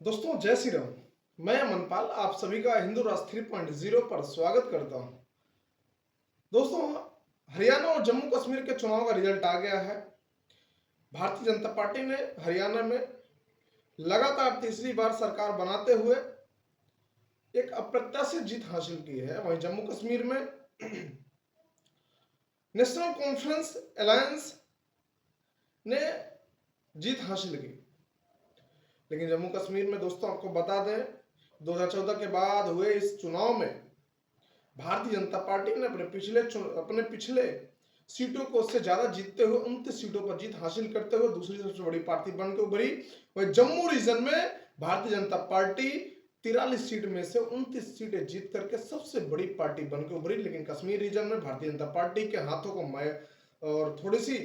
दोस्तों जय श्री राम। मैं मनपाल आप सभी का हिंदू राष्ट्र 3.0 पर स्वागत करता हूं। दोस्तों, हरियाणा और जम्मू कश्मीर के चुनाव का रिजल्ट आ गया है। भारतीय जनता पार्टी ने हरियाणा में लगातार तीसरी बार सरकार बनाते हुए एक अप्रत्याशित जीत हासिल की है। वहीं जम्मू कश्मीर में नेशनल कॉन्फ्रेंस अलायंस ने जीत हासिल की। लेकिन जम्मू कश्मीर में दोस्तों आपको बता दें, 2014 के बाद हुए इस चुनाव में भारतीय जनता पार्टी ने अपने पिछले सीटों को उससे ज्यादा जीतते हुए 29 सीटों पर जीत हासिल करते हुए दूसरी सबसे बड़ी पार्टी बनकर उभरी। वही जम्मू रीजन में भारतीय जनता पार्टी 43 सीट में से 29 सीटें जीत करके सबसे बड़ी पार्टी बनकर उभरी। लेकिन कश्मीर रीजन में भारतीय जनता पार्टी के हाथों को और थोड़ी सी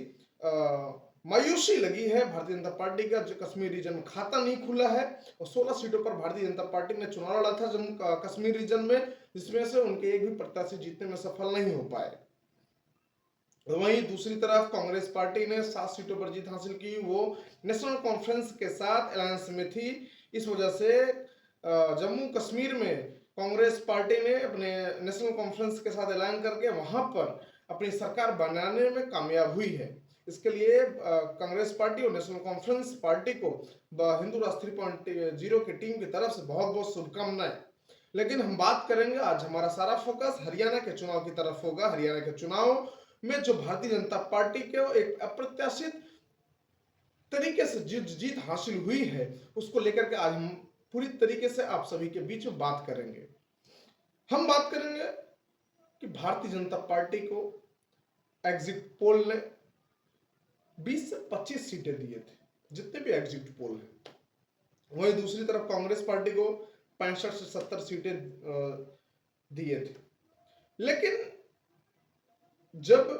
मायूसी लगी है। भारतीय जनता पार्टी का जो कश्मीर रीजन में खाता नहीं खुला है और 16 सीटों पर भारतीय जनता पार्टी ने चुनाव लड़ा था जम्मू कश्मीर रीजन में, जिसमें से उनके एक भी प्रत्याशी जीतने में सफल नहीं हो पाए। वहीं दूसरी तरफ कांग्रेस पार्टी ने 7 सीटों पर जीत हासिल की। वो नेशनल कॉन्फ्रेंस के साथ अलायंस में थी। इस वजह से जम्मू कश्मीर में कांग्रेस पार्टी ने अपने नेशनल कॉन्फ्रेंस के साथ ऐलान करके वहां पर अपनी सरकार बनाने में कामयाब हुई है। इसके लिए कांग्रेस पार्टी और नेशनल कॉन्फ्रेंस पार्टी को हिंदू राष्ट्र 3.0 की टीम की तरफ से बहुत बहुत शुभकामनाएं। लेकिन हम बात करेंगे, आज हमारा सारा फोकस हरियाणा के चुनाव की तरफ होगा। हरियाणा के चुनाव में जो भारतीय जनता पार्टी के एक अप्रत्याशित तरीके से जीत हासिल हुई है, उसको लेकर के आज हम पूरी तरीके से आप सभी के बीच में बात करेंगे। हम बात करेंगे कि भारतीय जनता पार्टी को एग्जिट पोल ने 20 से 25 सीटें दिए थे, जितने भी एग्जिट पोल है। वहीं दूसरी तरफ कांग्रेस पार्टी को 65 से 70 सीटें दिए थे। लेकिन जब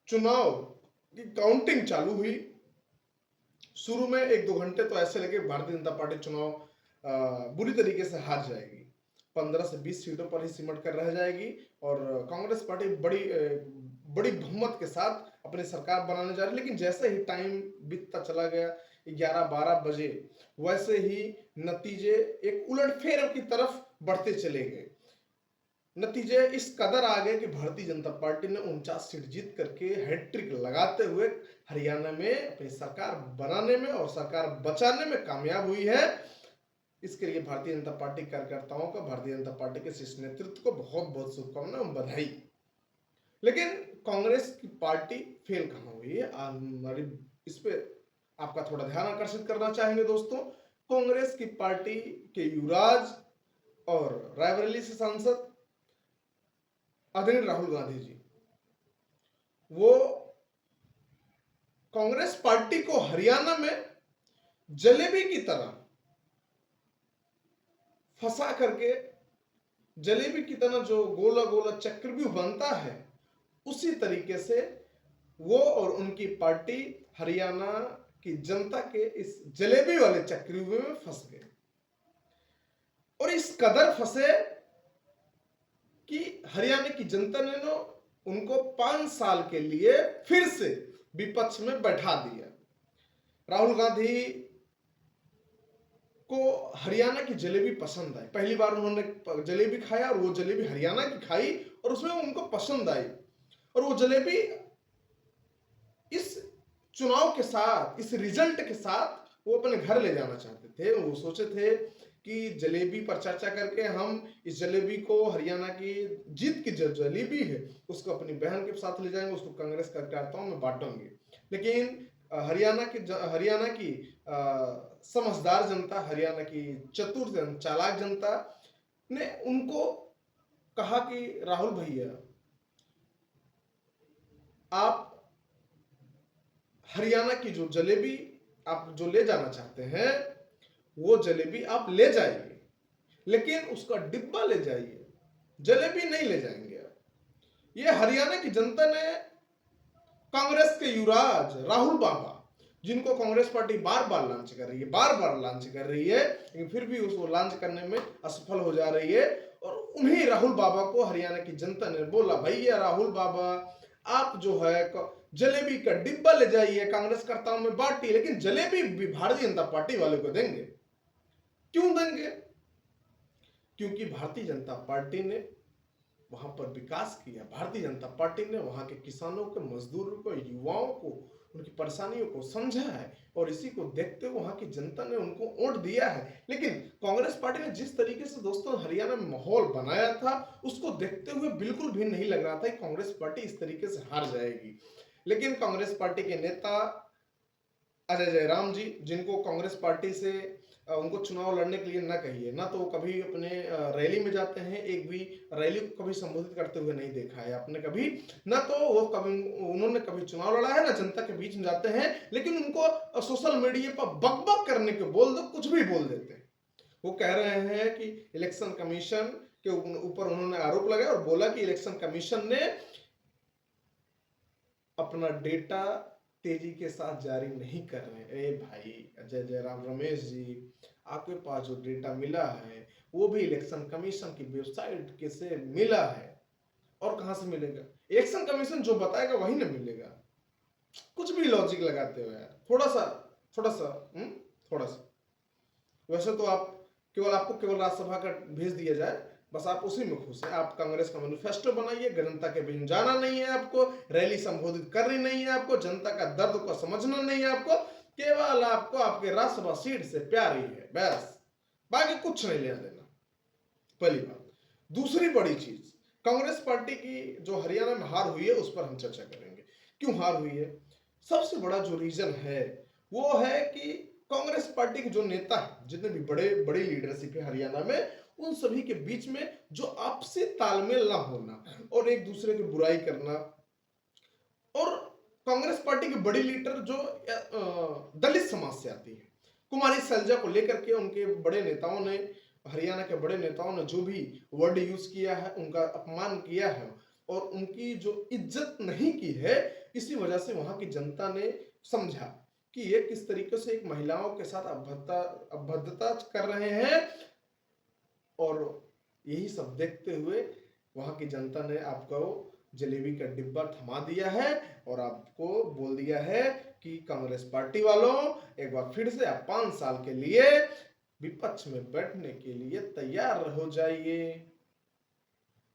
चुनाव की काउंटिंग चालू हुई, शुरू में 1-2 घंटे तो ऐसे लगे भारतीय जनता पार्टी चुनाव बुरी तरीके से हार जाएगी, 15 से 20 सीटों पर ही सिमट कर रह जाएगी और कांग्रेस पार्टी बड़ी बहुमत के साथ अपनी सरकार बनाने जा रही। लेकिन जैसे ही टाइम बीतता चला गया, 11-12 बजे, वैसे ही नतीजे एक उलटफेर की तरफ बढ़ते चले गए। नतीजे इस कदर आ गए कि भारतीय जनता पार्टी ने 49 सीट जीत करके हैट्रिक लगाते हुए हरियाणा में अपनी सरकार बनाने में और सरकार बचाने में कामयाब हुई है। इसके लिए भारतीय जनता पार्टी कार्यकर्ताओं को, भारतीय जनता पार्टी के शीर्ष नेतृत्व को बहुत बहुत शुभकामनाएं और बधाई। लेकिन कांग्रेस की पार्टी फेल कहां हुई है, हमारी इस पे आपका थोड़ा ध्यान आकर्षित करना चाहेंगे। दोस्तों, कांग्रेस की पार्टी के युवराज और रायबरेली से सांसद आदरणीय राहुल गांधी जी, वो कांग्रेस पार्टी को हरियाणा में जलेबी की तरह फंसा करके, जलेबी की तरह जो गोला गोला चक्रव्यूह बनता है, उसी तरीके से वो और उनकी पार्टी हरियाणा की जनता के इस जलेबी वाले चक्रव्यूह में फंस गए और इस कदर फंसे कि हरियाणा की जनता ने उनको 5 साल के लिए फिर से विपक्ष में बैठा दिया। राहुल गांधी को हरियाणा की जलेबी पसंद आई। पहली बार उन्होंने जलेबी खाया और वो जलेबी हरियाणा की खाई और उसमें उनको पसंद आई और वो जलेबी इस चुनाव के साथ, इस रिजल्ट के साथ वो अपने घर ले जाना चाहते थे। वो सोचे थे कि जलेबी पर चर्चा करके हम इस जलेबी को, हरियाणा की जीत की जो जलेबी है, उसको अपनी बहन के साथ ले जाएंगे, उसको कांग्रेस कार्यकर्ताओं में बांटेंगे। लेकिन हरियाणा की समझदार जनता, हरियाणा की चतुर चालाक जनता ने उनको कहा कि राहुल भैया, आप हरियाणा की जो जलेबी आप जो ले जाना चाहते हैं, वो जलेबी आप ले जाइए, लेकिन उसका डिब्बा ले जाइए, जलेबी नहीं ले जाएंगे आप। ये हरियाणा की जनता ने कांग्रेस के युवराज राहुल बाबा, जिनको कांग्रेस पार्टी बार बार लॉन्च कर रही है, लेकिन फिर भी उसको लॉन्च करने में असफल हो जा रही है, और उन्हीं राहुल बाबा को हरियाणा की जनता ने बोला, भैया राहुल बाबा, आप जो है जलेबी का डिब्बा ले जाइए, कांग्रेस कर्ताओं में बांटिए, लेकिन जलेबी भी भारतीय जनता पार्टी वाले को देंगे। क्यों देंगे? क्योंकि भारतीय जनता पार्टी ने वहां पर विकास किया। भारतीय जनता पार्टी ने वहां के किसानों को, मजदूरों को, युवाओं को, उनकी परेशानियों को समझा है और इसी को देखते हुए वहां की जनता ने उनको वोट दिया है। लेकिन कांग्रेस पार्टी ने जिस तरीके से दोस्तों हरियाणा में माहौल बनाया था, उसको देखते हुए बिल्कुल भी नहीं लग रहा था कि कांग्रेस पार्टी इस तरीके से हार जाएगी। लेकिन कांग्रेस पार्टी के नेता अजय जयराम जी, जिनको कांग्रेस पार्टी से उनको चुनाव लड़ने के लिए ना कहिए, ना तो वो कभी अपने रैली में जाते हैं, एक भी रैली को कभी संबोधित करते हुए नहीं देखा है आपने कभी, ना तो वो कभी उन्होंने कभी चुनाव लड़ा है, ना जनता के बीच में जाते हैं। लेकिन उनको सोशल मीडिया पर बकबक करने के बोल दो, कुछ भी बोल देते हैं। वो कह रहे हैं कि इलेक्शन कमीशन के ऊपर उन्होंने आरोप लगाया और बोला कि इलेक्शन कमीशन ने अपना डेटा तेजी के साथ जारी नहीं कर रहे हैं। ए भाई अजय जयराम, रमेश जी, आपके पास जो डेटा मिला है वो भी इलेक्शन कमीशन की वेबसाइट के से मिला है, और कहां से मिलेगा? इलेक्शन कमीशन जो बताएगा वही ना मिलेगा। कुछ भी लॉजिक लगाते हो यार, थोड़ा सा थोड़ा सा। वैसे तो आपको केवल राज्यसभा का भेज दिया जाए, बस आप उसी में खुश हैं। आप कांग्रेस का मैनिफेस्टो बनाइए, जनता के बीच जाना नहीं है आपको, रैली संबोधित करनी नहीं है आपको, जनता का दर्द को समझना नहीं है आपको, केवल आपको आपके राज्यसभा सीट से प्यार ही है, बस, बाकी कुछ नहीं लेना देना। पहली बात। दूसरी बड़ी चीज, कांग्रेस पार्टी की जो हरियाणा में हार हुई है उस पर हम चर्चा करेंगे। क्यों हार हुई है? सबसे बड़ा जो रीजन है वो है कि कांग्रेस पार्टी के जो नेता है, जितने भी बड़ी लीडरशिप है हरियाणा में, उन सभी के बीच में जो आपसी तालमेल ना होना और एक दूसरे की बुराई करना, और कांग्रेस पार्टी की बड़ी लीडर जो दलित समाज से आती है, कुमारी सैलजा को लेकर के उनके बड़े नेताओं ने, हरियाणा के बड़े नेताओं ने जो भी वर्ड यूज किया है, उनका अपमान किया है और उनकी जो इज्जत नहीं की है, इसी वजह से वहां की जनता ने समझा कि ये किस तरीके से एक महिलाओं के साथ अभद्रता कर रहे हैं। और यही सब देखते हुए वहां की जनता ने आपको जलेबी का डिब्बा थमा दिया है और आपको बोल दिया है कि कांग्रेस पार्टी वालों, एक बार फिर से आप 5 साल के लिए विपक्ष में बैठने के लिए तैयार हो जाइए।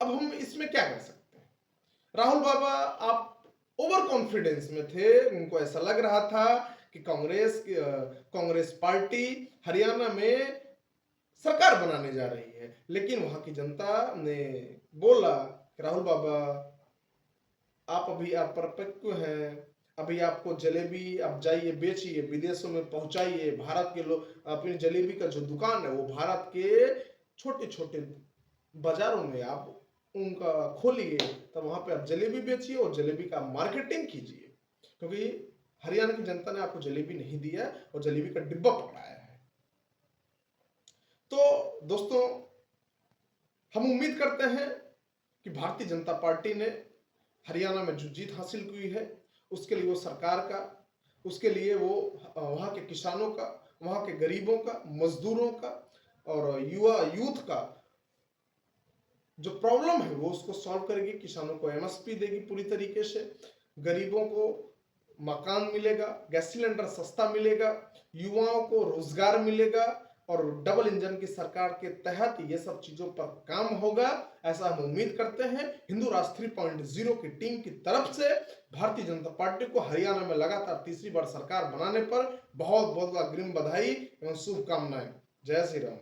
अब हम इसमें क्या कर सकते हैं? राहुल बाबा आप ओवर कॉन्फिडेंस में थे, उनको ऐसा लग रहा था कि कांग्रेस पार्टी हरियाणा में सरकार बनाने जा रही है। लेकिन वहां की जनता ने बोला कि राहुल बाबा आप अभी अपरिपक्व हैं, अभी आपको जलेबी आप जाइए बेचिए, विदेशों में पहुंचाइए, भारत के लोग अपनी जलेबी का जो दुकान है वो भारत के छोटे छोटे बाजारों में आप उनका खोलिए, तब वहां पे आप जलेबी बेचिए और जलेबी का मार्केटिंग कीजिए, क्योंकि हरियाणा की जनता ने आपको जलेबी नहीं दिया और जलेबी का डिब्बा पकड़ाया है। तो दोस्तों, हम उम्मीद करते हैं कि भारतीय जनता पार्टी ने हरियाणा में जो जीत हासिल की है उसके लिए वो सरकार का, उसके लिए वो वहां के किसानों का, वहां के गरीबों का, मजदूरों का और यूथ का जो प्रॉब्लम है वो उसको सॉल्व करेगी। किसानों को एमएसपी देगी पूरी तरीके से, गरीबों को मकान मिलेगा, गैस सिलेंडर सस्ता मिलेगा, युवाओं को रोजगार मिलेगा और डबल इंजन की सरकार के तहत ये सब चीजों पर काम होगा, ऐसा हम उम्मीद करते हैं। हिंदू राष्ट्र 3.0 की टीम की तरफ से भारतीय जनता पार्टी को हरियाणा में लगातार तीसरी बार सरकार बनाने पर बहुत बहुत अग्रिम बधाई एवं शुभकामनाएं। जय श्री राम।